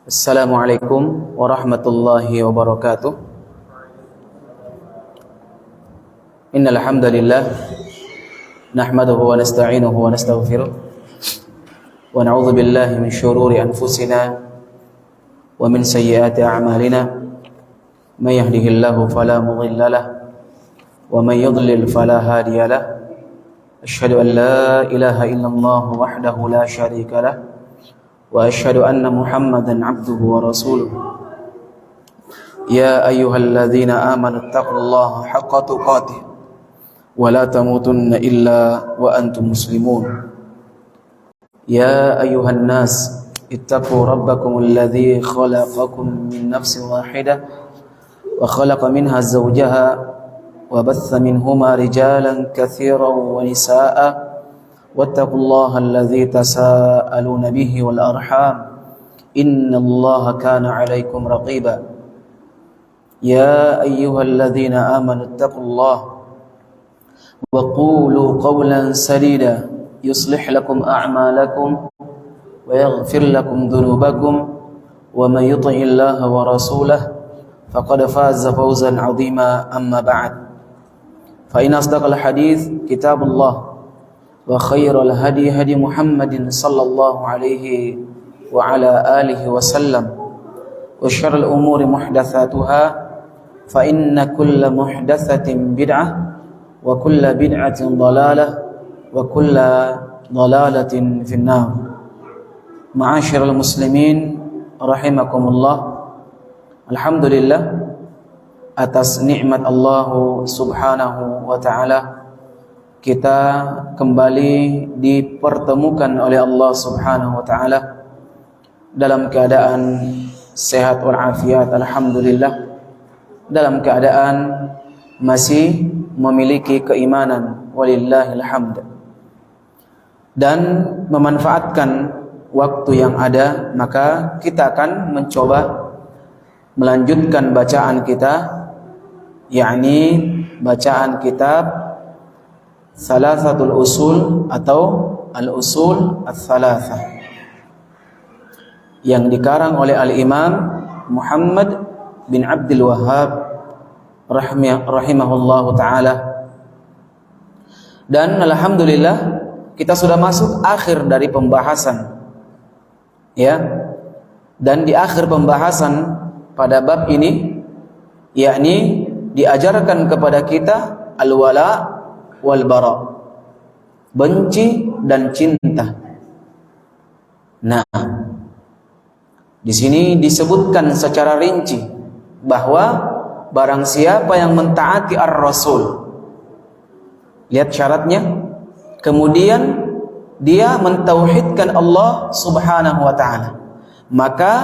Assalamualaikum warahmatullahi wabarakatuh. Innal hamdalillah nahmaduhu wa nasta'inuhu wa nastaghfiruh wa na'udzu billahi min shururi anfusina wa min sayyiati a'malina. May yahdihillahu fala mudilla lahu wa may yudlil fala hadiya lahu. Asyhadu an la ilaha illallah wahdahu la syarika lahu wa asyhadu anna Muhammadan abduhu wa rasuluh. Ya ayyuhalladzina amanu taqullaha haqqa tuqatih wa la tamutunna illa wa antum muslimun. Ya ayyuhan nas ittaqu rabbakumul ladzi khalaqakum min nafsin wahidah wa khalaqa minha zawjaha wa batha minhuma rijalan katsiran wa nisaa'a واتقوا الله الذي تساءلون به والأرحام إن الله كان عليكم رقيبا يا أيها الذين آمنوا اتقوا الله وقولوا قولا سديدا يصلح لكم أعمالكم ويغفر لكم ذنوبكم ومن يطع الله ورسوله فقد فاز فوزا عظيما أما بعد فإن أصدق الحديث كتاب الله وخير الهدي هدي محمد صلى الله عليه وعلى آله وسلم وشر الأمور محدثاتها فإن كل محدثة بدعة وكل بدعة ضلالة وكل ضلالة في النار. معاشر المسلمين رحمكم الله. Alhamdulillah atas nikmat Allah subhanahu wa ta'ala kita kembali dipertemukan oleh Allah subhanahu wa ta'ala dalam keadaan sehat walafiat, alhamdulillah, dalam keadaan masih memiliki keimanan, walillahil hamd, dan memanfaatkan waktu yang ada. Maka kita akan mencoba melanjutkan bacaan kita, yakni bacaan kitab Salasatul Usul atau Al-Usul Al-Thalatha yang dikarang oleh Al-Imam Muhammad bin Abdul Wahhab rahimahullahu ta'ala. Dan alhamdulillah kita sudah masuk akhir dari pembahasan, ya. Dan di akhir pembahasan pada bab ini, yakni diajarkan kepada kita al-wala wal bara, benci dan cinta. Nah, di sini disebutkan secara rinci bahwa barang siapa yang mentaati ar-rasul, lihat syaratnya, kemudian dia mentauhidkan Allah subhanahu wa ta'ala, maka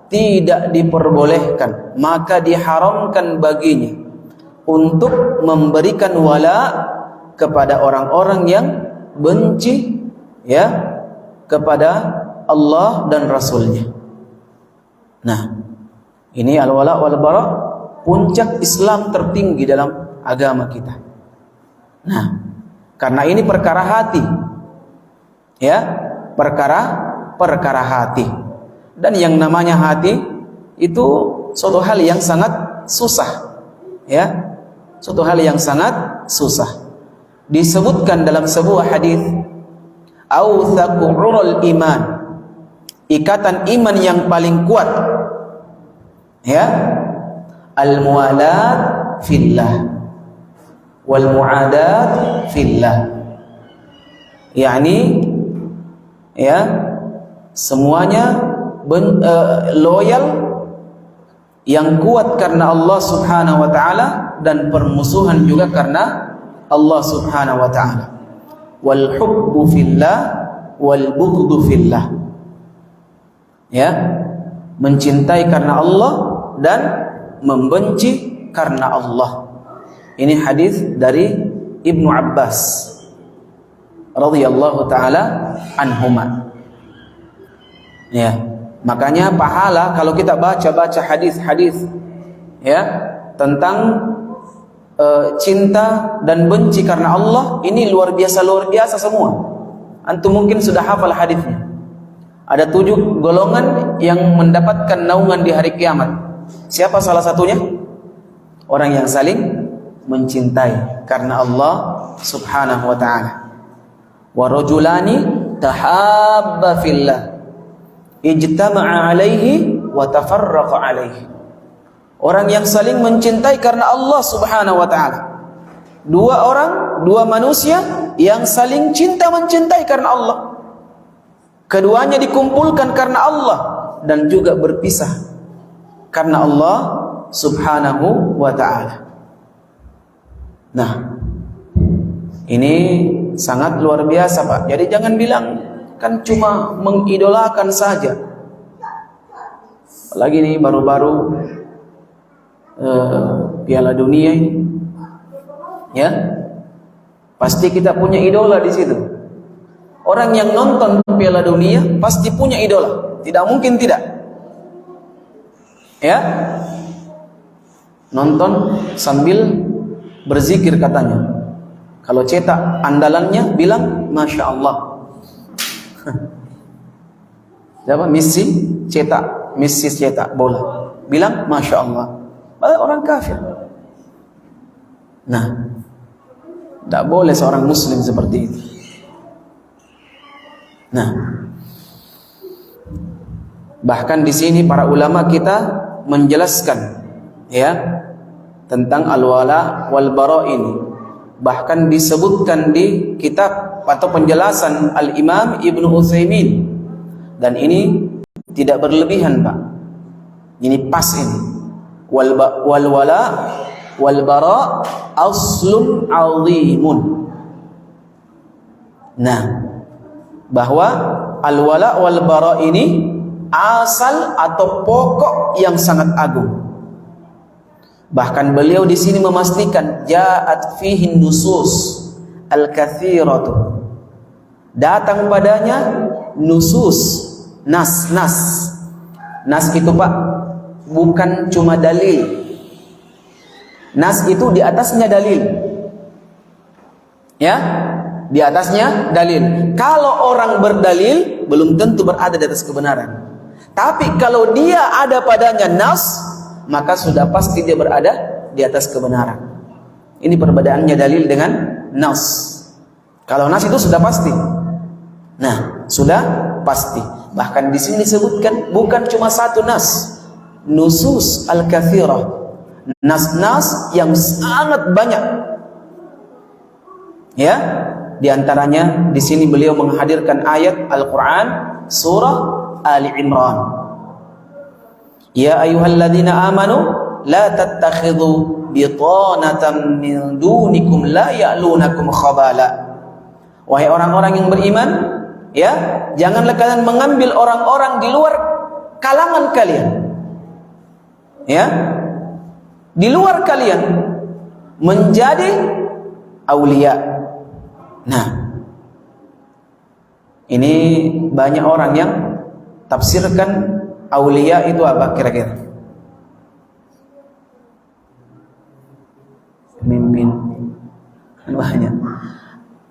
tidak diperbolehkan, maka diharamkan baginya untuk memberikan wala kepada orang-orang yang benci, ya, kepada Allah dan Rasulnya. Nah, ini al-wala wal bara, puncak Islam tertinggi dalam agama kita. Nah, karena ini perkara hati, ya, perkara hati. Dan yang namanya hati itu suatu hal yang sangat susah, ya, suatu hal yang sangat susah. Disebutkan dalam sebuah hadis, authaqu urul iman, ikatan iman yang paling kuat, ya, al-muwalat fillah wal muadat fillah, yakni, ya, semuanya loyal, yang kuat karena Allah subhanahu wa ta'ala, dan permusuhan juga karena Allah subhanahu wa ta'ala. Wal hubbu fillah wal bughdu fillah, ya, mencintai karena Allah dan membenci karena Allah. Ini hadis dari Ibnu Abbas radhiyallahu taala anhuma. Ya, makanya pahala kalau kita baca hadis-hadis, ya, tentang cinta dan benci karena Allah, ini luar biasa semua. Antum mungkin sudah hafal hadisnya. Ada 7 golongan yang mendapatkan naungan di hari kiamat. Siapa salah satunya? Orang yang saling mencintai karena Allah Subhanahu wa ta'ala. Wa rajulani tahabba fillah ijtama'a alaihi wa tafarraqa alaihi. Orang yang saling mencintai karena Allah Subhanahu wa ta'ala. 2 orang, 2 manusia yang saling cinta mencintai karena Allah. Keduanya dikumpulkan karena Allah dan juga berpisah karena Allah Subhanahu wa ta'ala. Nah, ini sangat luar biasa, Pak. Jadi jangan bilang kan cuma mengidolakan saja. Apalagi nih baru-baru Piala Dunia ini, ya, pasti kita punya idola di situ. Orang yang nonton Piala Dunia pasti punya idola, tidak mungkin tidak. Ya, nonton sambil berzikir katanya. Kalau cetak andalannya bilang Masya Allah. Siapa? Messi cetak bola, bilang Masya Allah. Padahal orang kafir. Nah, tidak boleh seorang muslim seperti itu. Nah, bahkan di sini para ulama kita menjelaskan, ya, tentang al-wala wal bara ini. Bahkan disebutkan di kitab atau penjelasan Al-Imam Ibnu Utsaimin, dan ini tidak berlebihan, Pak. Ini pas ini. Wal wala wal bara aslun azimun. Nah, bahwa al-wala wal bara ini asal atau pokok yang sangat agung. Bahkan beliau di sini memastikan ja'at fihi nusus al-katsiratu. Datang padanya nusus, nas. Nas itu, Pak, bukan cuma dalil. Nas itu di atasnya dalil. Ya, di atasnya dalil. Kalau orang berdalil belum tentu berada di atas kebenaran. Tapi kalau dia ada padanya nas, maka sudah pasti dia berada di atas kebenaran. Ini perbedaannya dalil dengan nas. Kalau nas itu sudah pasti. Nah, sudah pasti. Bahkan di sini disebutkan bukan cuma satu nas, nusus al-katsirah, nas-nas yang sangat banyak. Ya, di antaranya di sini beliau menghadirkan ayat Al-Qur'an surah Ali Imran. Ya ayyuhalladzina amanu la tattakhidhu bitanatan min dunikum la ya'lunakum khabala. Wahai orang-orang yang beriman, ya, janganlah kalian mengambil orang-orang di luar kalangan kalian. Ya, di luar kalian menjadi aulia. Nah, ini banyak orang yang tafsirkan aulia itu apa kira-kira? Pemimpin. Banyak.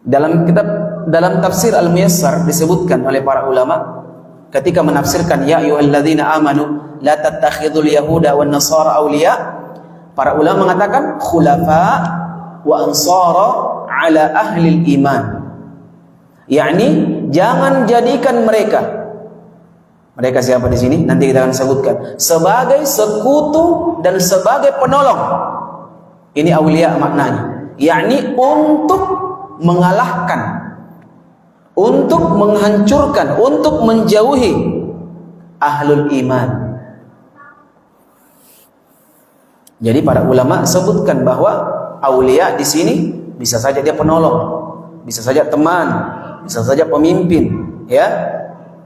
Dalam tafsir Al-Muyassar disebutkan oleh para ulama ketika menafsirkan ya ayyuhalladzina amanu la tattakhidul yahuda wan nasara aulia. Para ulama mengatakan khulafa wa ansara ala ahli iman. Yakni jangan jadikan mereka siapa di sini? Nanti kita akan sebutkan sebagai sekutu dan sebagai penolong. Ini aulia maknanya. Yakni untuk mengalahkan, untuk menghancurkan, untuk menjauhi ahlul iman. Jadi para ulama sebutkan bahwa aulia di sini bisa saja dia penolong, bisa saja teman, bisa saja pemimpin, ya,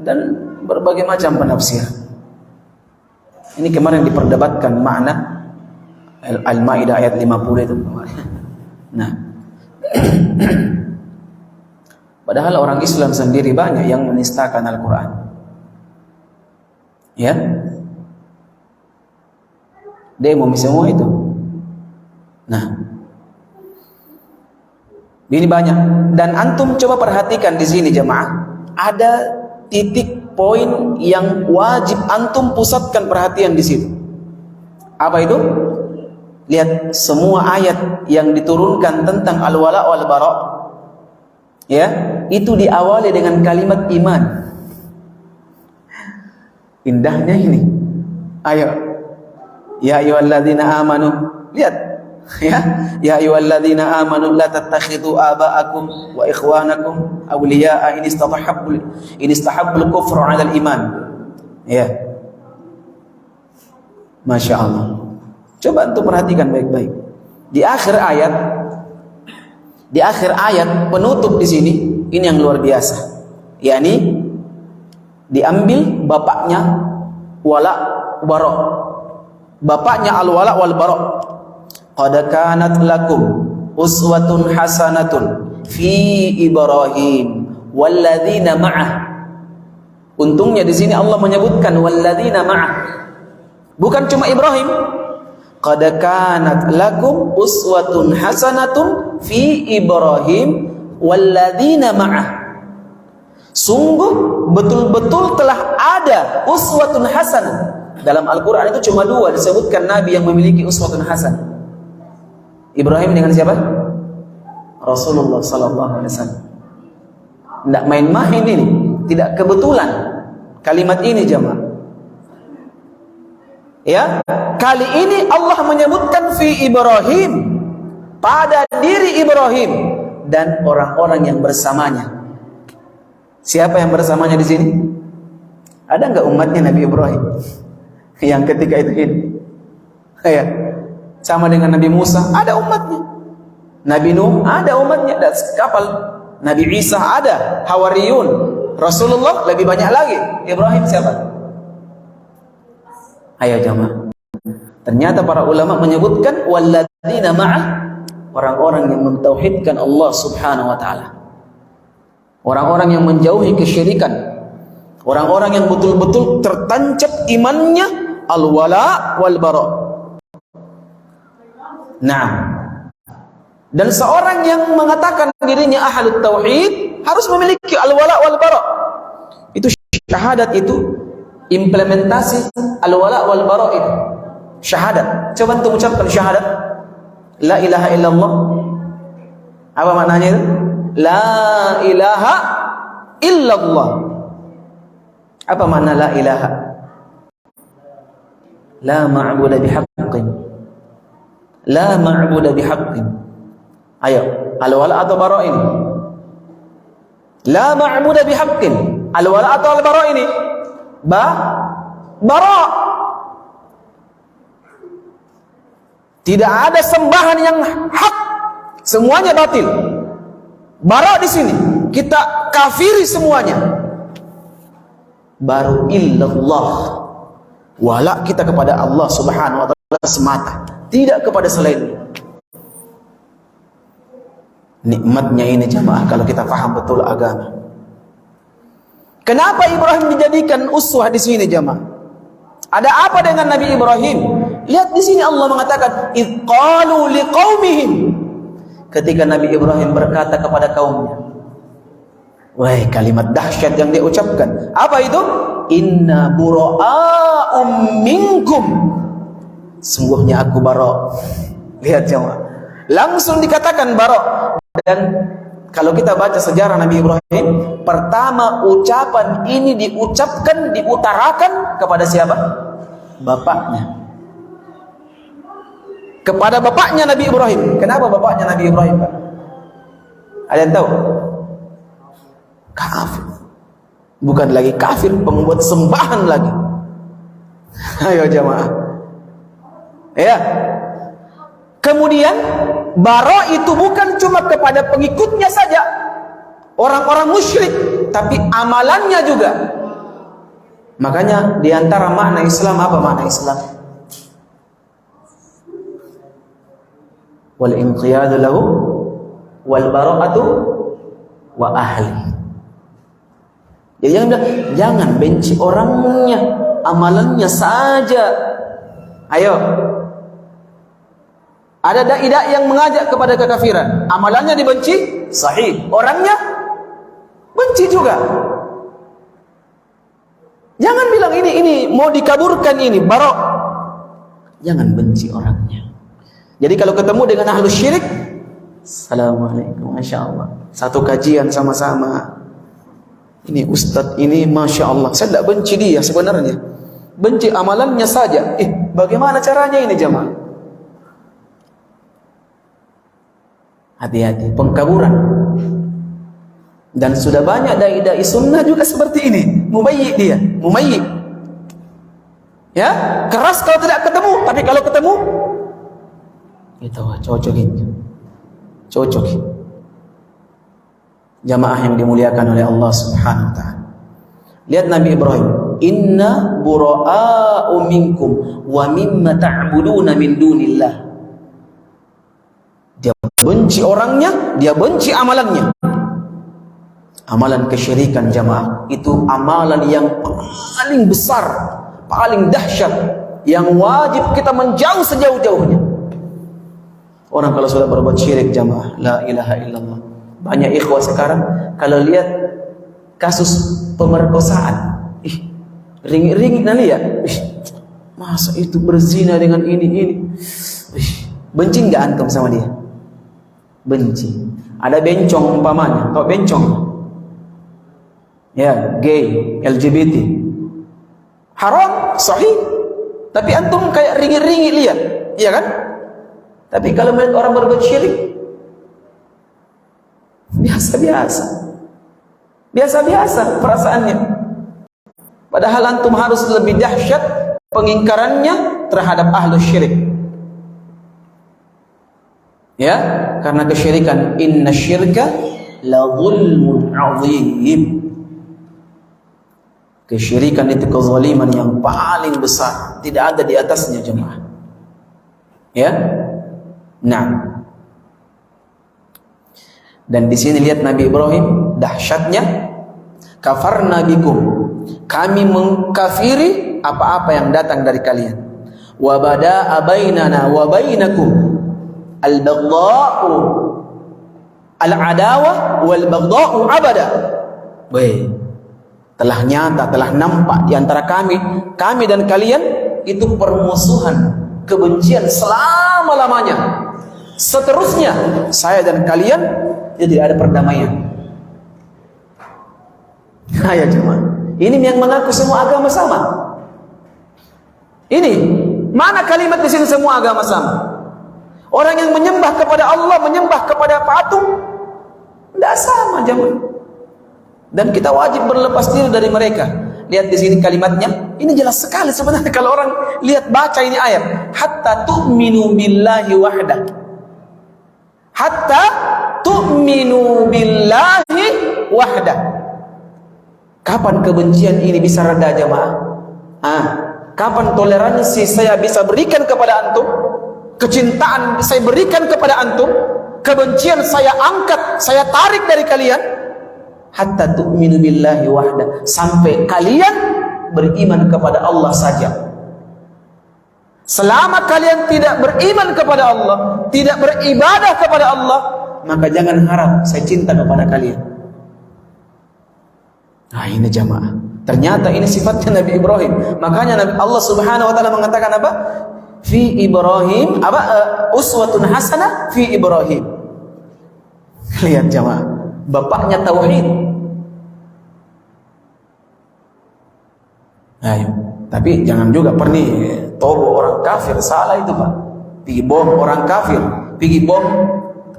dan berbagai macam penafsir. Ini kemarin diperdebatkan makna Al-Maidah ayat 50 itu. Nah, padahal orang Islam sendiri banyak yang menistakan Al-Quran. Ya, demo semua itu. Nah, ini banyak. Dan antum coba perhatikan di sini jemaah, ada titik poin yang wajib antum pusatkan perhatian di situ. Apa itu? Lihat semua ayat yang diturunkan tentang al-wala wal bara, ya, itu diawali dengan kalimat iman. Indahnya ini. Ayo. Ya ayyuhalladzina amanu. Lihat. Ya ayyuhalladzina amanu la tattakhidhu aba'akum wa ikhwanakum awliya'a in istahabbul kufra 'ala al-iman. Ya. Masya Allah. Coba untuk perhatikan baik-baik. Di akhir ayat penutup di sini, ini yang luar biasa. Yakni diambil bapaknya wala bara. Bapaknya al-wala wal bara. Qad kanat lakum uswatun hasanatun fi Ibrahim walladzina ma'ah. Untungnya di sini Allah menyebutkan walladzina ma'ah. Bukan cuma Ibrahim. Qad kanat lakum uswatun hasanatun fi Ibrahim walladzina ma'ah. Sungguh betul-betul telah ada uswatun hasanah. Dalam Al-Quran itu cuma 2 disebutkan Nabi yang memiliki uswatun hasanah. Ibrahim dengan siapa? Rasulullah sallallahu alaihi wasallam. Tidak main-main ini, tidak kebetulan kalimat ini jemaah. Ya, kali ini Allah menyebutkan fi Ibrahim, pada diri Ibrahim dan orang-orang yang bersamanya. Siapa yang bersamanya di sini? Ada enggak umatnya Nabi Ibrahim yang ketika itu hidup? Ya. Sama dengan Nabi Musa, ada umatnya. Nabi Nuh, ada umatnya. Dan kapal Nabi Isa ada, Hawariyun. Rasulullah lebih banyak lagi. Ibrahim siapa? Ayo jamaah. Ternyata para ulama menyebutkan walladzina ma'ah, orang-orang yang mentauhidkan Allah Subhanahu wa taala. Orang-orang yang menjauhi kesyirikan. Orang-orang yang betul-betul tertancap imannya al-wala wal bara. Nah, dan seorang yang mengatakan dirinya ahlut tauhid harus memiliki al-wala wal bara. Itu syahadat, itu implementasi al-wala wal bara itu. Syahadat. Coba untuk ucapkan syahadat. La ilaha illallah. Apa maknanya itu? La ilaha illallah. Apa makna la ilaha? La ma'budu bihaqqin. La ma'budu bihaqqin. Ayo, al-wala atau bara ini? La ma'budu bihaqqin. Al-wala atau al-bara ini? Bara. Tidak ada sembahan yang hak. Semuanya batil. Bara di sini kita kafiri semuanya. Baru illallah. Wala kita kepada Allah Subhanahu wa taala semata. Tidak kepada selain. Nikmatnya ini jamaah kalau kita paham betul agama. Kenapa Ibrahim dijadikan uswah di sini jamaah? Ada apa dengan Nabi Ibrahim? Lihat di sini Allah mengatakan id qalu liqaumihim. Ketika Nabi Ibrahim berkata kepada kaumnya. Wah, kalimat dahsyat yang dia ucapkan. Apa itu? Inna bura'a'um minkum. Sungguhnya aku bara. Lihat jemaah. Langsung dikatakan bara. Dan kalau kita baca sejarah Nabi Ibrahim, pertama ucapan ini diucapkan, diutarakan kepada siapa? Bapaknya. Kepada bapaknya Nabi Ibrahim. Kenapa bapaknya Nabi Ibrahim, Pak? Ada yang tahu? Kafir. Bukan lagi kafir, pembuat sembahan lagi. Ayo jemaah. Ya. Kemudian bara itu bukan cuma kepada pengikutnya saja, orang-orang musyrik, tapi amalannya juga. Makanya diantara makna Islam, apa makna Islam? Wal inqiyadu lahu wal bara'atu wa ahli. Jadi jangan benci orangnya, amalannya saja. Ayo. Ada dai-dai yang mengajak kepada kekafiran, amalannya dibenci, sahih. Orangnya benci juga. Jangan bilang ini mau dikaburkan ini, barok. Jangan benci orangnya. Jadi kalau ketemu dengan ahlu syirik, assalamualaikum, masya Allah. Satu kajian sama-sama. Ini ustadz ini, masya Allah. Saya tidak benci dia sebenarnya. Benci amalannya saja. Bagaimana caranya ini jamaah? Hati-hati, pengkaburan. Dan sudah banyak dai-dai sunnah juga seperti ini. Mubayyi dia, mumayyi. Ya, keras kalau tidak ketemu, tapi kalau ketemu, itu cocokin. Cocokin. Jamaah yang dimuliakan oleh Allah Subhanahu wa taala. Lihat Nabi Ibrahim, "Inna bura'a'u minkum wa mimma ta'buduna min dunillah." Dia benci orangnya, dia benci amalannya. Amalan kesyirikan jamaah itu amalan yang paling besar, paling dahsyat, yang wajib kita menjauh sejauh-jauhnya. Orang kalau sudah berbuat syirik jamaah, la ilaha illallah. Banyak ikhwah sekarang kalau lihat kasus pemerkosaan, ringit-ringit nanti ya, masa itu berzina dengan ini. Benci nggak antum sama dia? Benci. Ada bencong umpamanya, tau bencong? Ya, gay, LGBT. Haram, sahih. Tapi antum kayak ringit-ringit lihat, iya kan? Tapi kalau melihat orang berbuat syirik, biasa-biasa perasaannya. Padahal antum harus lebih dahsyat pengingkarannya terhadap ahlu syirik. Ya, karena kesyirikan, inna syirka la zulmun azim. Kesyirikan itu kezaliman yang paling besar, tidak ada di atasnya jemaah. Ya, nah. Dan di sini lihat Nabi Ibrahim dahsyatnya, kafarna bikum, kami mengkafiri apa-apa yang datang dari kalian. Wa bada'a bainana wa bainakum al-baghdha'u al-'adawah wal baghdha'u abada. Baik. Telah nyata, telah nampak di antara kami dan kalian itu permusuhan, kebencian selama-lamanya. Seterusnya saya dan kalian tidak ada perdamaian. Ya jemaah, ini yang mengaku semua agama sama. Ini mana kalimat di sini semua agama sama? Orang yang menyembah kepada Allah, menyembah kepada patung, tidak sama jemaah. Dan kita wajib berlepas diri dari mereka. Lihat di sini kalimatnya, ini jelas sekali sebenarnya kalau orang lihat baca ini ayat. Hatta tu'minu billahi wahdah. Hatta tu'minu billahi wahdah. Kapan kebencian ini bisa reda jemaah? Kapan toleransi saya bisa berikan kepada antum? Kecintaan saya berikan kepada antum? Kebencian saya angkat, saya tarik dari kalian? Hatta tu'minu billahi wahda, sampai kalian beriman kepada Allah saja. Selama kalian tidak beriman kepada Allah, tidak beribadah kepada Allah, maka jangan harap saya cinta kepada kalian. Nah ini jamaah, ternyata ini sifatnya Nabi Ibrahim. Makanya Allah Subhanahu wa taala mengatakan apa? Fi Ibrahim uswatun hasanah fi Ibrahim. Lihat jamaah, bapaknya tauhid. Ayo, tapi jangan juga perni tobo orang kafir, salah itu Pak. Pergi bom orang kafir, pergi bom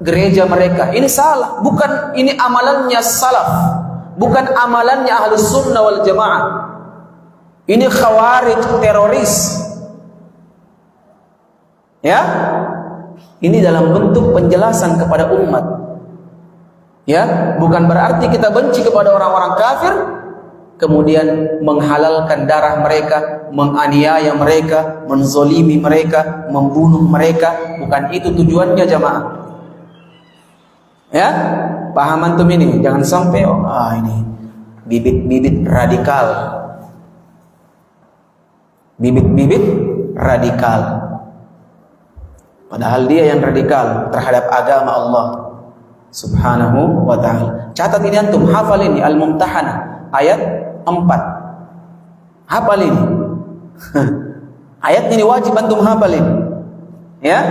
gereja mereka, ini salah. Bukan ini amalannya salaf, bukan amalannya ahlus sunnah wal jamaah. Ini khawarij, teroris. Ya, ini dalam bentuk penjelasan kepada umat. Ya, bukan berarti kita benci kepada orang-orang kafir, kemudian menghalalkan darah mereka, menganiaya mereka, menzolimi mereka, membunuh mereka. Bukan itu tujuannya jamaah. Ya, paham antum ini? Jangan sampai ini bibit-bibit radikal, bibit-bibit radikal. Padahal dia yang radikal terhadap agama Allah Subhanahu wa ta'ala. Catat ini antum, hafal ini Al-Mumtahanah ayat 4. Hafal ini. Ayat ini wajib antum hafal ini. Ya.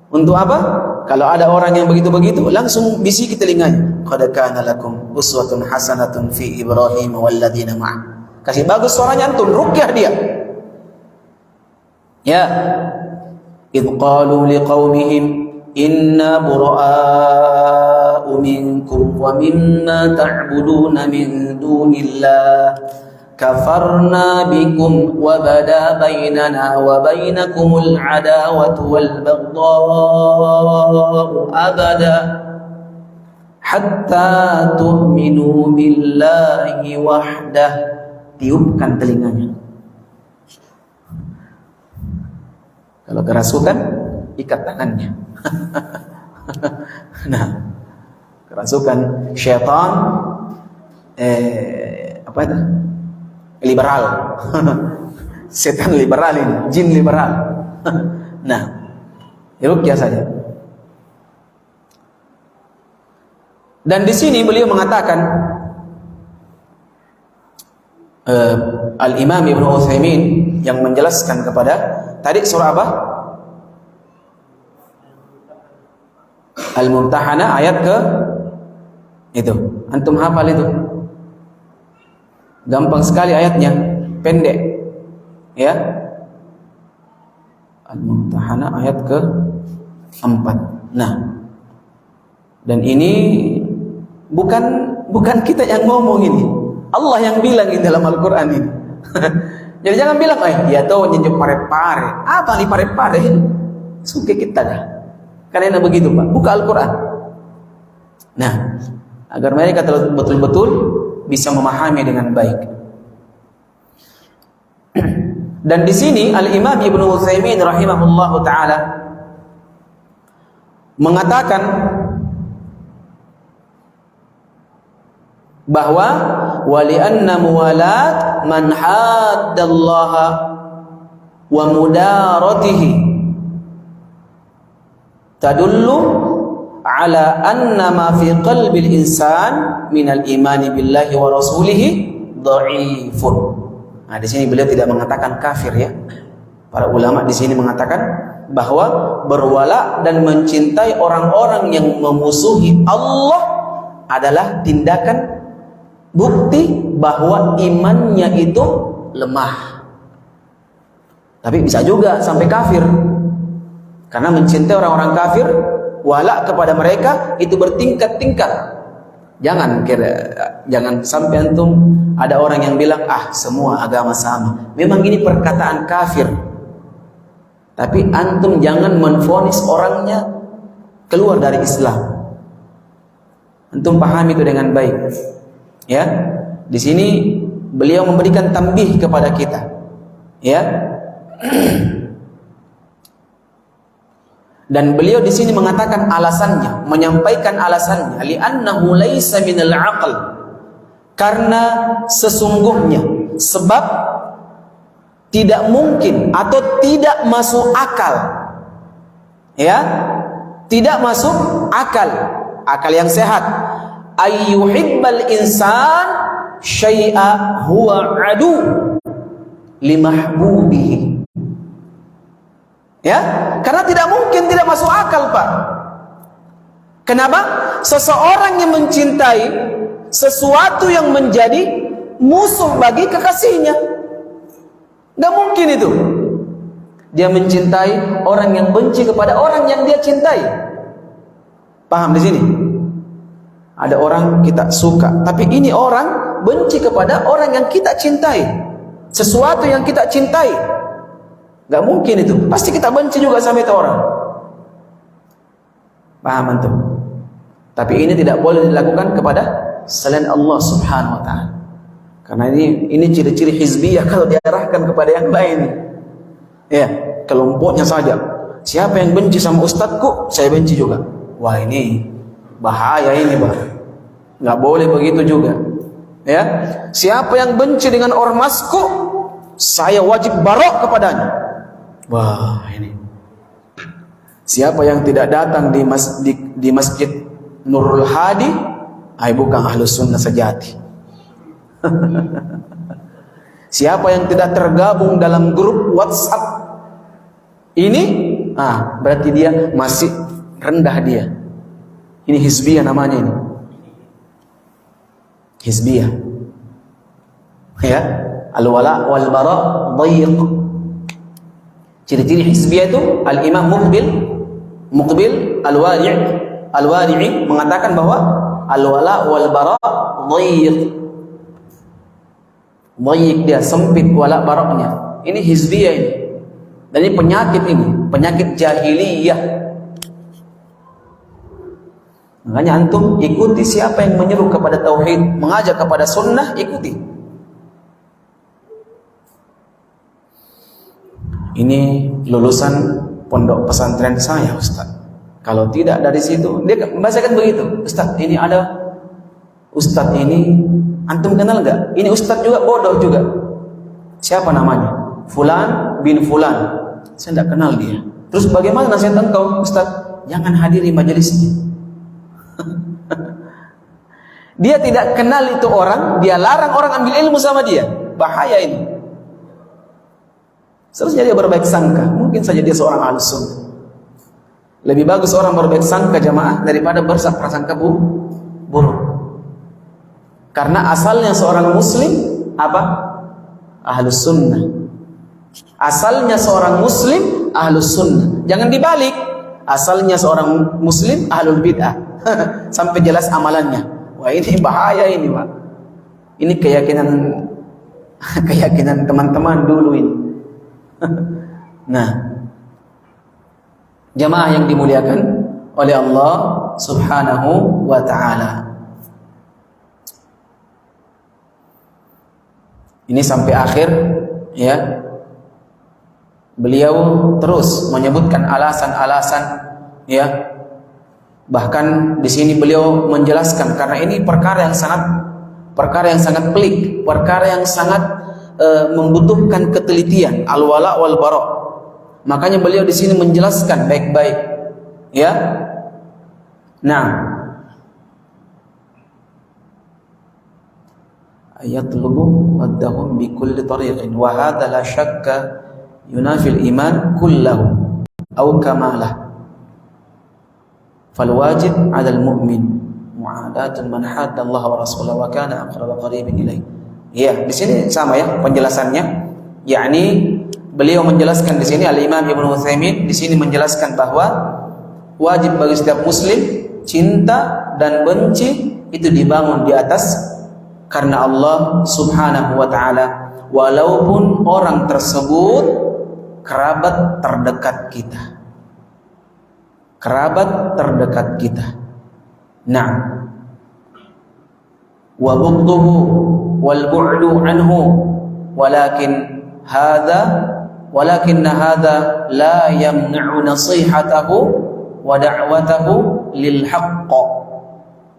Untuk apa? Kalau ada orang yang begitu-begitu, langsung bisiki telinganya. Qad kana lakum uswatun hasanatun fi Ibrahim walladzina ma'ah. Kasih bagus suaranya antum, ruqyah dia. Ya. Idh qalu liqaumihim inna bura'a'u minkum wa mimma ta'buduna min dunillah kafarna bikum wa bada bainana wa bainakumul adawatu wal baghdha'u abada hatta tu'minu billahi wahdah. Tiupkan telinganya. Kalau kerasukan, ikat tangannya. Nah, kerasukan syaitan apa itu? Liberal. Setan liberal ini, jin liberal. Nah, ruqyah saja. Dan di sini beliau mengatakan Al-Imam Ibnu Utsaimin yang menjelaskan kepada tadi surah apa? Al-Mumtahanah ayat ke itu. Antum hafal itu? Gampang sekali ayatnya, pendek. Ya. Al-Mumtahanah ayat ke-4. Nah. Dan ini bukan kita yang ngomong ini. Allah yang bilang di dalam Al-Qur'an ini. Jadi jangan bilang, ya tahu nyenjuk pare-pare. Apa nih pare-pare? Suka kita dah. Karena begitu, Pak. Buka Al-Qur'an. Nah, agar mereka betul-betul bisa memahami dengan baik. Dan di sini Al-Imam Ibnu Utsaimin rahimahullahu taala mengatakan bahwa wali anna muwalat man haddallaha wa mudaratihi tadullu ala anna ma fi qalbil insan minal imani billahi wa rasulihi dha'ifun. Nah, di sini beliau tidak mengatakan kafir ya. Para ulama di sini mengatakan bahwa berwala dan mencintai orang-orang yang memusuhi Allah adalah tindakan bukti bahwa imannya itu lemah. Tapi bisa juga sampai kafir. Karena mencintai orang-orang kafir, wala kepada mereka itu bertingkat-tingkat. Jangan sampai antum ada orang yang bilang semua agama sama. Memang ini perkataan kafir. Tapi antum jangan menvonis orangnya keluar dari Islam. Antum pahami itu dengan baik. Ya, di sini beliau memberikan tambih kepada kita. Ya. Dan beliau di sini mengatakan alasannya, menyampaikan alasannya, li'annahu laisa minal aql. Karena sesungguhnya sebab tidak mungkin atau tidak masuk akal. Ya, tidak masuk akal, akal yang sehat. Ayyuhibbal insan syai'a huwa adu limahbubihi. Ya, karena tidak mungkin, tidak masuk akal, Pak. Kenapa? Seseorang yang mencintai sesuatu yang menjadi musuh bagi kekasihnya. Gak mungkin itu. Dia mencintai orang yang benci kepada orang yang dia cintai. Paham di sini? Ada orang kita suka, tapi ini orang benci kepada orang yang kita cintai. Sesuatu yang kita cintai. Gak mungkin itu. Pasti kita benci juga sama itu orang. Paham antum? Tapi ini tidak boleh dilakukan kepada selain Allah Subhanahu wa taala. Karena ini ciri-ciri hizbiyah kalau diarahkan kepada yang lain. Ya, kelompoknya saja. Siapa yang benci sama ustadzku, saya benci juga. Wah, ini bahaya ini, Bang. Enggak boleh begitu juga. Ya. Siapa yang benci dengan ormasku, saya wajib barok kepadanya. Wah, ini. Siapa yang tidak datang di masjid Nurul Hadi, bukan ahlus sunnah sejati. Siapa yang tidak tergabung dalam grup WhatsApp ini, berarti dia masih rendah dia. Ini hizbiyah namanya ini. Hizbiyah. Ya, al-wala wal bara dhayiq. Ciri-ciri hizbiyah itu Al-Imam Muqbil Al-Wadi'i mengatakan bahwa al-wala wal bara dhayiq. Dhayiq dia sempit wala baraknya. Ini hizbiyah ini. Dan ini penyakit jahiliyah. Makanya antum ikuti siapa yang menyeru kepada tauhid, mengajak kepada sunnah, ikuti. Ini lulusan pondok pesantren saya, Ustaz. Kalau tidak dari situ, dia membahasakan begitu. Ustaz, ini ada Ustaz ini, antum kenal enggak? Ini Ustaz juga bodoh juga. Siapa namanya? Fulan bin Fulan. Saya tidak kenal dia. Terus bagaimana nasihat engkau, Ustaz? Jangan hadiri majelisnya. Dia tidak kenal itu orang, dia larang orang ambil ilmu sama dia. Bahaya ini. Seharusnya dia berbaik sangka. Mungkin saja dia seorang ahlus sunnah. Lebih bagus orang berbaik sangka jamaah daripada berprasangka buruk. Karena asalnya seorang muslim apa? Ahlus sunnah. Asalnya seorang muslim ahlus sunnah. Jangan dibalik. Asalnya seorang muslim ahlul bid'ah. Sampai jelas amalannya. Wah, ini bahaya ini, Pak. Ini keyakinan teman-teman dulu ini. Nah, jamaah yang dimuliakan oleh Allah Subhanahu wa ta'ala. Ini sampai akhir, ya. Beliau terus menyebutkan alasan-alasan, ya. Bahkan di sini beliau menjelaskan karena ini perkara yang sangat pelik, perkara yang sangat membutuhkan ketelitian, al-wala wal bara. Makanya beliau di sini menjelaskan baik-baik, ya. Nah, ayatlubu waddahum bi kulli tariqin wa hadha la syakka yunafil iman kullahu aw kamalah. Fal wajib 'ala al-mu'min mu'adatu man hadda Allah wa rasulahu wa kana aqrab qaribin ilaih. Ya, di sini sama ya penjelasannya. Yakni beliau menjelaskan di sini Al-Imam Ibnu Utsaimin di sini menjelaskan bahwa wajib bagi setiap muslim cinta dan benci itu dibangun di atas karena Allah Subhanahu wa ta'ala, walaupun orang tersebut kerabat terdekat kita. Kerabat terdekat kita. Nah, wa bughduhu wal bu'du anhu walakinna hadha la yamna'u nasihatahu wa da'watahu lil haqq.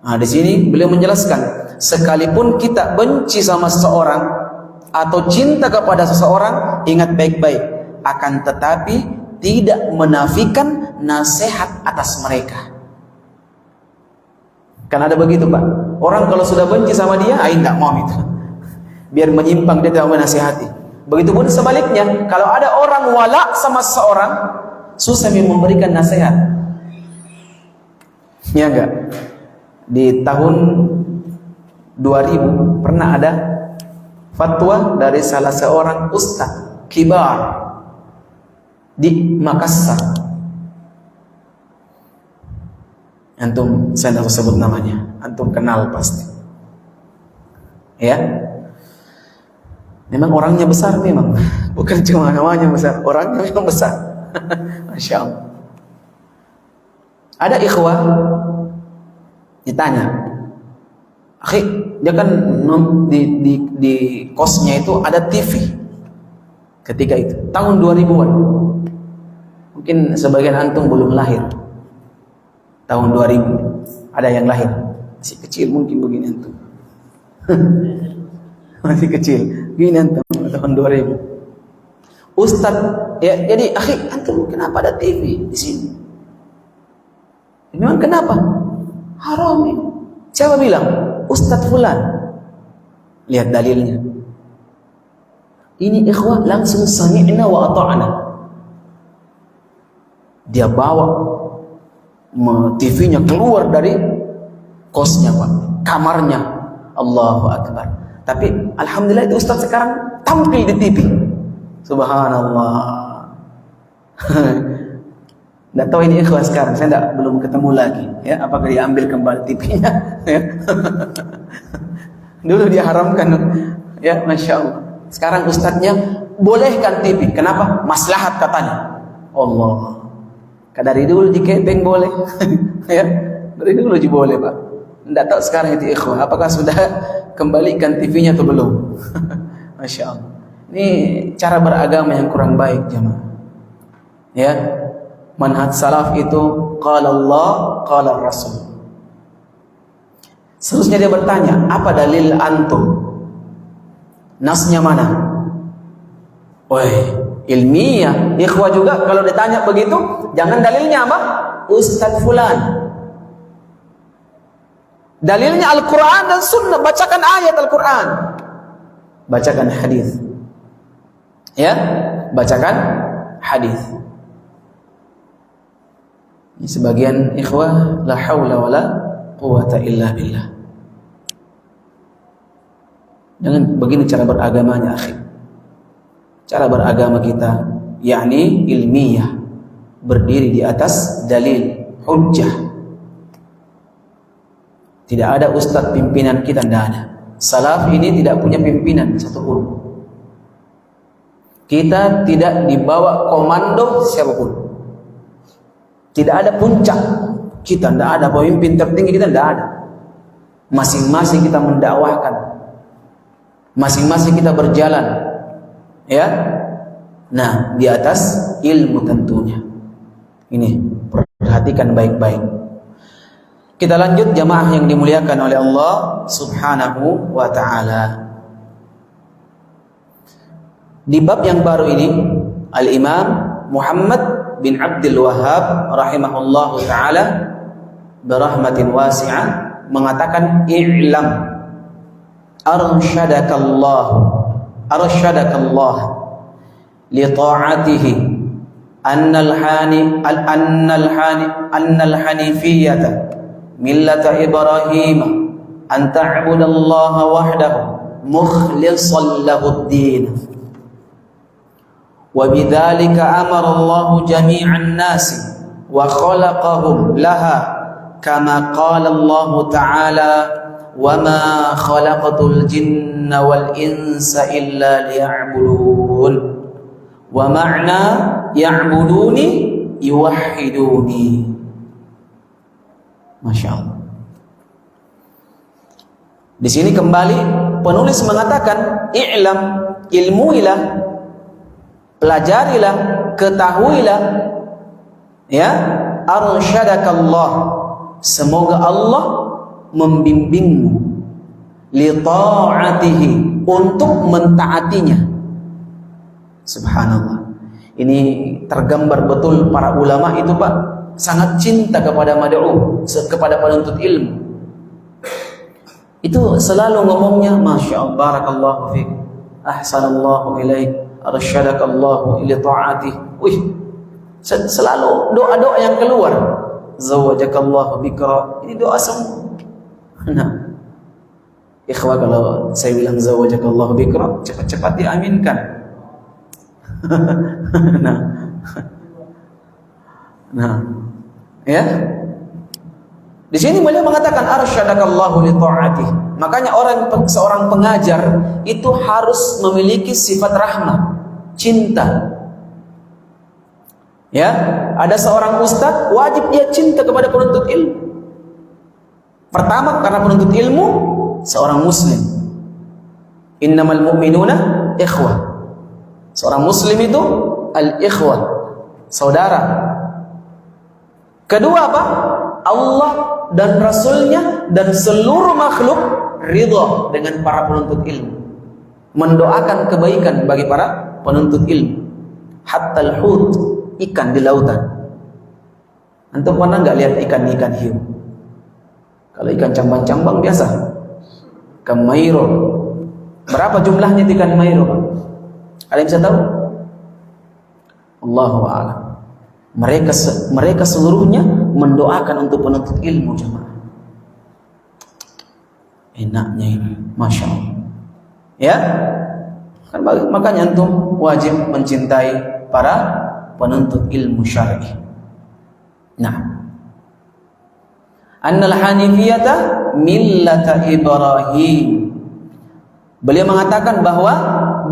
Nah, di sini beliau menjelaskan, sekalipun kita benci sama seseorang atau cinta kepada seseorang, ingat baik-baik, akan tetapi tidak menafikan nasihat atas mereka. Kan ada begitu, Pak. Orang kalau sudah benci sama dia, tidak mau itu. Biar menyimpang dia tidak menasihati. Begitupun sebaliknya, kalau ada orang wala sama seseorang, susah memberikan nasihat. Ya enggak? Di tahun 2000 pernah ada fatwa dari salah seorang ustaz kibar di Makassar. Antum, saya tidak sebut namanya, antum kenal pasti. Ya, memang orangnya besar memang, bukan cuma namanya besar, orangnya memang besar. Masya Allah. Ada ikhwah ditanya, akhi, dia kan di kosnya itu ada TV. Ketika itu tahun 2000-an. Mungkin sebagian antum belum lahir. Tahun 2000 ada yang lahir. Masih kecil mungkin begini antum. Masih kecil. Begini antum tahun 2000. Ustaz, ya, jadi akhi, antum kenapa ada TV di sini? Memang kenapa? Haram ini. Siapa bilang? Ustaz fulan. Lihat dalilnya. Ini ikhwah langsung sami'na wa ata'na. Dia bawa TV-nya keluar dari kosnya, Pak, kamarnya. Allahu Akbar. Tapi alhamdulillah itu Ustaz sekarang tampil di TV. Subhanallah. Nggak tahu ini ikhwah sekarang, saya belum ketemu lagi. Ya, apakah dia ambil kembali TV-nya? Ya. Dulu dia haramkan, ya, masya Allah. Sekarang ustadznya bolehkan TV. Kenapa? Maslahat katanya. Allah. Dari dulu dikepeng boleh. Ya, dari dulu juga boleh, Pak. Nggak tahu sekarang itu ikhwah, apakah sudah kembalikan TV-nya atau belum? Masya Allah. Ini cara beragama yang kurang baik, jemaah. Ya. Manhaj salaf itu qala Allah, qala Rasul. Seterusnya dia bertanya, apa dalil antum? Nasnya mana? Woi, ilmiah. Ikhwah juga kalau ditanya begitu, jangan dalilnya apa? Ustaz fulan. Dalilnya Al-Quran dan Sunnah. Bacakan ayat Al-Quran, bacakan hadis. Ya, bacakan hadis. Sebagian ikhwah la haula wala quwata illa billah. Jangan begini cara beragamanya, akhi. Cara beragama kita yakni ilmiah, berdiri di atas dalil, hujjah. Tidak ada ustadz pimpinan kita, tidak ada. Salaf ini tidak punya pimpinan satupun. Kita tidak dibawa komando siapapun. Tidak ada puncak kita, tidak ada pemimpin tertinggi kita, tidak ada. Masing-masing kita mendakwahkan, masing-masing kita berjalan, ya. Nah, di atas ilmu tentunya. Ini perhatikan baik-baik. Kita lanjut jamaah yang dimuliakan oleh Allah Subhanahu wa ta'ala. Di bab yang baru ini, Al-Imam Muhammad bin Abdul Wahhab rahimahullahu ta'ala berahmatin wasi'ah mengatakan, i'lam arsyadakallah li ta'atihi annal hanifiyyata millata Ibrahim an ta'budallaha wahdahu mukhlishan lahud-din wa bidzalika amara Allahu jami'an nasi wa khalaqahum laha kama qala Allah ta'ala wa ma khalaqatul jinna wal insa illa liya'budun wa ma'na ya'buduni yuwahhiduni. Masya Allah. Di sini kembali penulis mengatakan, i'lam, ilmuilah, pelajarilah, ketahuilah, ya, arsyadakallah, semoga Allah membimbingmu, li ta'atihi, untuk mentaatinya. Subhanallah. Ini tergambar betul para ulama itu, Pak, sangat cinta kepada mad'u, kepada penuntut ilmu. Itu selalu ngomongnya, Masya Allah, barakallahu fiik, ahsanallahu ilaik, arsyadakallahu ila ta'atih. Wih, selalu doa-doa yang keluar, zawajakallahu bikra. Ini doa semua. Nah, ikhwah, kalau saya bilang zawajakallahu bikra, cepat-cepat diaminkan. Nah, ya. Di sini beliau mengatakan arsyadakallahu li ta'atih. Makanya seorang pengajar itu harus memiliki sifat rahmah, cinta. Ya, ada seorang ustaz wajib dia cinta kepada penuntut ilmu. Pertama, karena penuntut ilmu seorang muslim. Innamal mu'minuna ikhwah. Seorang muslim itu al-ikhwah, saudara. Kedua apa? Allah dan Rasulnya dan seluruh makhluk ridha dengan para penuntut ilmu, mendoakan kebaikan bagi para penuntut ilmu. Hatta al-hut, ikan di lautan. Antum pernah nggak lihat ikan hiu? Kalau ikan cambang-cambang biasa, ikan mairo. Berapa jumlahnya ikan mairo, Pak? Ada yang bisa tahu? Allahu a'lam. Mereka seluruhnya mendoakan untuk penuntut ilmu, jemaah. Enaknya ini, masya Allah. Ya, kan makanya antum wajib mencintai para penuntut ilmu syar'i. Nah, annal hanifiyata millata Ibrahim. Beliau mengatakan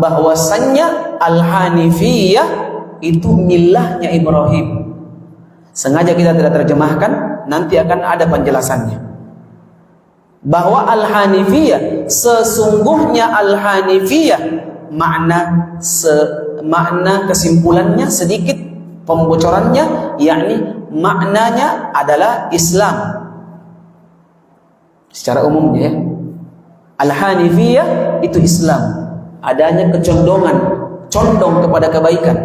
bahwasannya al-hanifiyah itu milahnya Ibrahim. Sengaja kita tidak terjemahkan, nanti akan ada penjelasannya. Bahwa al-hanifiyah, sesungguhnya al-hanifiyah, makna kesimpulannya sedikit pembocorannya, yakni maknanya adalah Islam. Secara umumnya ya, al-hanifiyah itu Islam, adanya condong kepada kebaikan.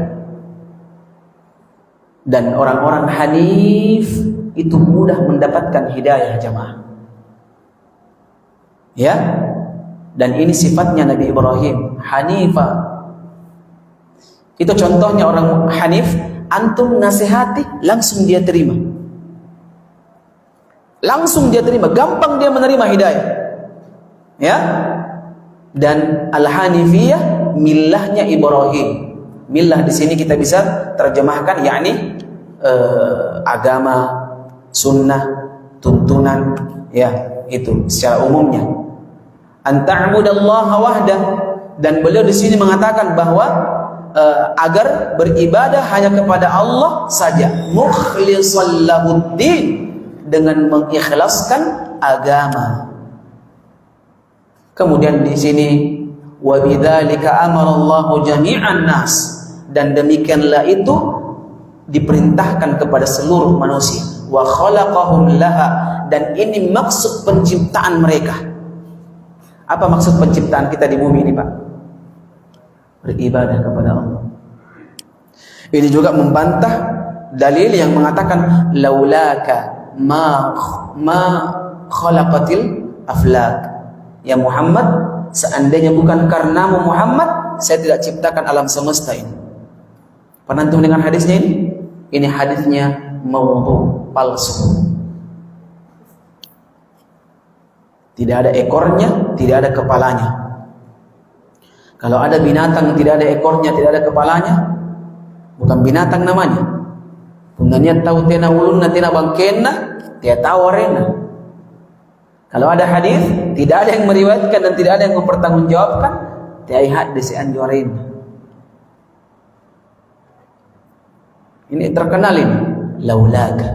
Dan orang-orang hanif itu mudah mendapatkan hidayah, jamaah. Ya, dan ini sifatnya Nabi Ibrahim, Hanifah. Itu contohnya orang hanif, antum nasihati langsung dia terima. Langsung dia terima, gampang dia menerima hidayah. Ya. Dan al-hanifiyah millahnya Ibrahim. Millah di sini kita bisa terjemahkan yakni agama, sunnah, tuntunan, ya, itu secara umumnya. Anta'budallaha wahdah, dan beliau di sini mengatakan bahwa agar beribadah hanya kepada Allah saja, mukhlishan lahuddin, dengan mengikhlaskan agama. Kemudian di sini wa bidzalika amarallahu jami'an nas, dan demikianlah itu diperintahkan kepada seluruh manusia. Wa khalaqahum laha, dan ini maksud penciptaan mereka. Apa maksud penciptaan kita di bumi ini, Pak? Beribadah kepada Allah. Ini juga membantah dalil yang mengatakan laulaka ma khalaqatil aflak. Ya Muhammad, seandainya bukan karenamu Muhammad, saya tidak ciptakan alam semesta ini. Pernah antum dengar hadisnya ini? Ini hadisnya maudhu, palsu. Tidak ada ekornya, tidak ada kepalanya. Kalau ada binatang tidak ada ekornya, tidak ada kepalanya, bukan binatang namanya. Punanya tahu tena ulunna tena bangkena, dia tahu arena. Kalau ada hadis, tidak ada yang meriwayatkan dan tidak ada yang mempertanggungjawabkan, dia hadis anjurin. Ini terkenal ini. Laulaka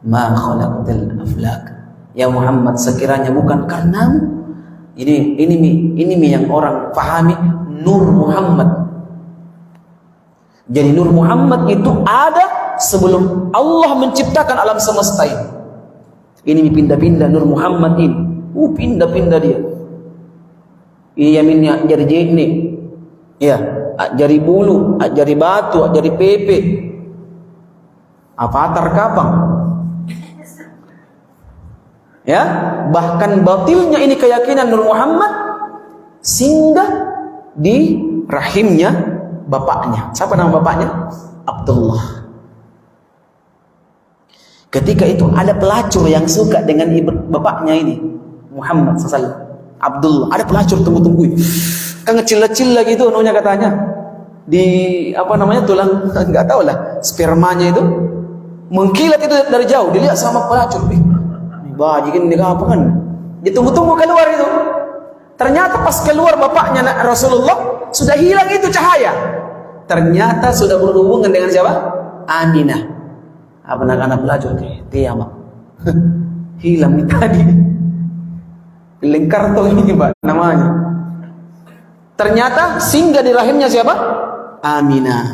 ma khalaqtal aflak. Ya Muhammad, sekiranya bukan karenamu. Ini yang orang pahami Nur Muhammad. Jadi Nur Muhammad itu ada sebelum Allah menciptakan alam semesta ini. Ini pindah-pindah Nur Muhammad ini. Pindah-pindah dia. Iya minyak jari jeni. Ya, jari bulu, jari batu, jari pepe. Avatar kapang. Ya, bahkan batilnya ini keyakinan Nur Muhammad singgah di rahimnya bapaknya. Siapa nama bapaknya? Abdullah. Ketika itu ada pelacur yang suka dengan bapaknya ini, Muhammad SAW. Abdullah, ada pelacur tunggu-tunggu. Kan ngecil-ngecil lagi itu anunya katanya. Di apa namanya tulang enggak tahu lah, spermanya itu mengkilat itu dari jauh, dilihat sama pelacur. Bajikan ini apa kan? Ditunggu-tunggu keluar itu. Ternyata pas keluar bapaknya Rasulullah sudah hilang itu cahaya. Ternyata sudah berhubungan dengan siapa? Aminah. Anak-anak pelacur dia mak. Hilang nih tadi. Lingkar tuh ini Pak namanya. Ternyata singgah di rahimnya siapa? Aminah.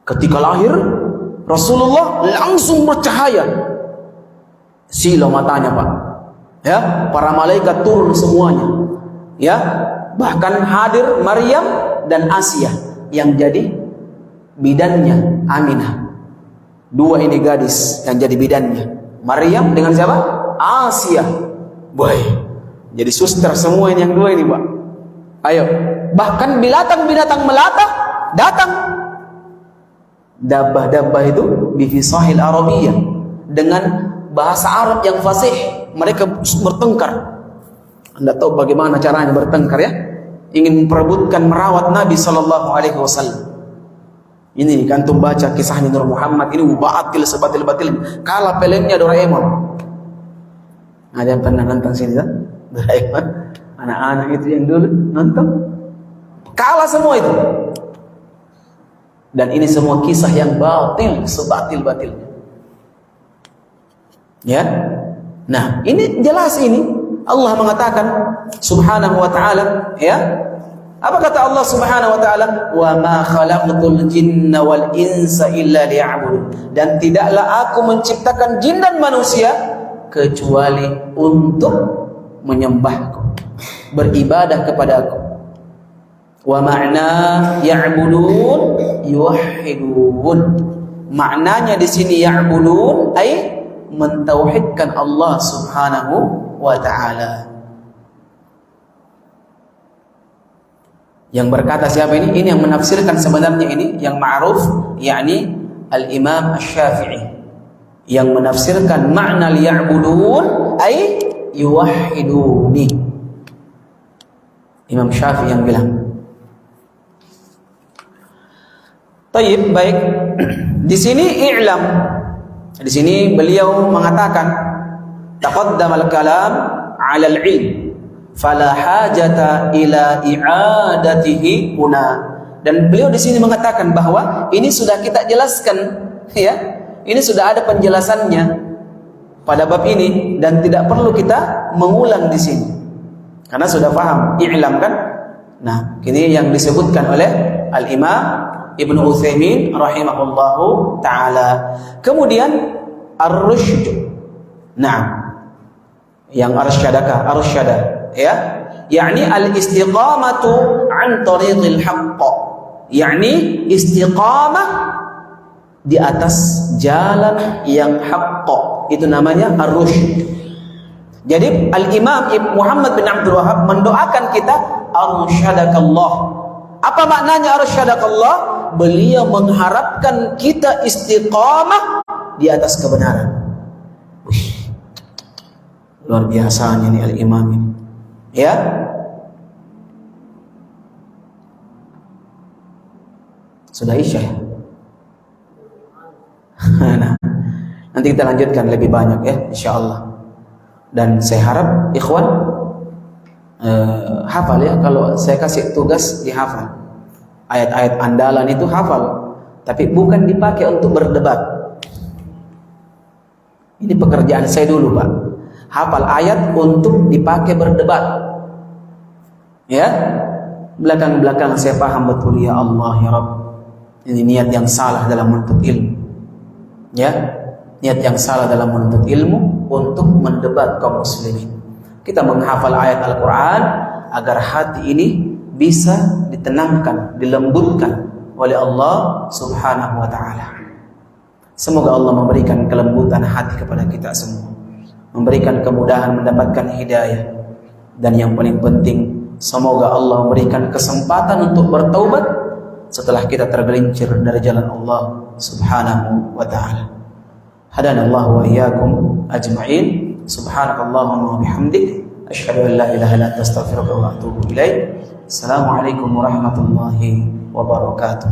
Ketika lahir Rasulullah langsung bercahaya. Silau matanya Pak. Ya, para malaikat turun semuanya. Ya, bahkan hadir Maryam dan Asia yang jadi bidannya Aminah. Dua ini gadis yang jadi bidannya. Maryam dengan siapa? Asia. Boy. Jadi suster semua ini yang dua ini Pak. Ayo, bahkan binatang-binatang melata datang. Dabbah-dabbah itu bifisahil Arabiyyah, dengan bahasa Arab yang fasih. Mereka bertengkar. Anda tahu bagaimana caranya bertengkar ya? Ingin memperebutkan merawat Nabi sallallahu alaihi wasallam. Ini kan antum baca kisahnya Nur Muhammad ini batil sebatil-batil, kalah pelengnya Doraemon. Ada yang pernah nonton sini tak? Doraemon, anak-anak itu yang dulu nonton, kalah semua itu. Dan ini semua kisah yang batil, sebatil-batil. Ya. Nah, ini jelas ini Allah mengatakan subhanahu wa ta'ala, ya. Apa kata Allah subhanahu wa ta'ala? Wa ma khalaqtul jinna wal insa illa liya'budun. Dan tidaklah aku menciptakan jin dan manusia kecuali untuk menyembahku, beribadah kepadaku. Wa ma'na ya'budun yuwahhidun. Maknanya di sini ya'budun ay mentauhidkan Allah subhanahu wa ta'ala. Yang berkata siapa ini? Ini yang menafsirkan sebenarnya ini yang ma'ruf, yakni Al-Imam Asy-Syafi'i, yang menafsirkan makna liya'budun ay yuwahhiduni. Imam Syafi'i yang bilang. Tayyib, baik. Di sini i'lam. Di sini beliau mengatakan taqaddama al-kalam 'ala al-'ilm fala hajata ila i'adatihi huna. Dan beliau di sini mengatakan bahwa ini sudah kita jelaskan, ya. Ini sudah ada penjelasannya pada bab ini dan tidak perlu kita mengulang di sini. Karena sudah paham i'lam kan? Nah, ini yang disebutkan oleh Al-Imam Ibnu Utsaimin rahimahullahu taala. Kemudian ar-rusyd. Nah, yang arsyada, ya. Yakni al-istiqamatu an tariqil haqq. Yakni istiqamah di atas jalan yang haqq. Itu namanya ar-rusyd. Jadi Al-Imam Muhammad bin Abdul Wahhab mendoakan kita arsyadakallah. Apa maknanya arsyadakallah? Beliau mengharapkan kita istiqamah di atas kebenaran. Wih, luar biasanya nih Al-Imam ini. Ya. Sudah Isya. Nah, nanti kita lanjutkan lebih banyak ya, insyaallah. Dan saya harap ikhwan hafal ya, kalau saya kasih tugas dihafal. Ayat-ayat andalan itu hafal, tapi bukan dipakai untuk berdebat. Ini pekerjaan saya dulu, Pak. Hafal ayat untuk dipakai berdebat. Ya. Belakang-belakang saya paham betul, ya Allah ya Rabb. Ini niat yang salah dalam menuntut ilmu. Ya. Niat yang salah dalam menuntut ilmu untuk mendebat kaum muslimin. Kita menghafal ayat Al-Qur'an agar hati ini bisa ditenangkan, dilembutkan oleh Allah subhanahu wa ta'ala. Semoga Allah memberikan kelembutan hati kepada kita semua, memberikan kemudahan mendapatkan hidayah, dan yang paling penting, semoga Allah memberikan kesempatan untuk bertaubat setelah kita tergelincir dari jalan Allah subhanahu wa ta'ala. Hadanallahu wa iyyakum ajma'in. Subhanakallahumma wa bihamdik, asyhadu an la ilaha illa anta astaghfiruka wa atubu ilaik. Assalamualaikum warahmatullahi wabarakatuh.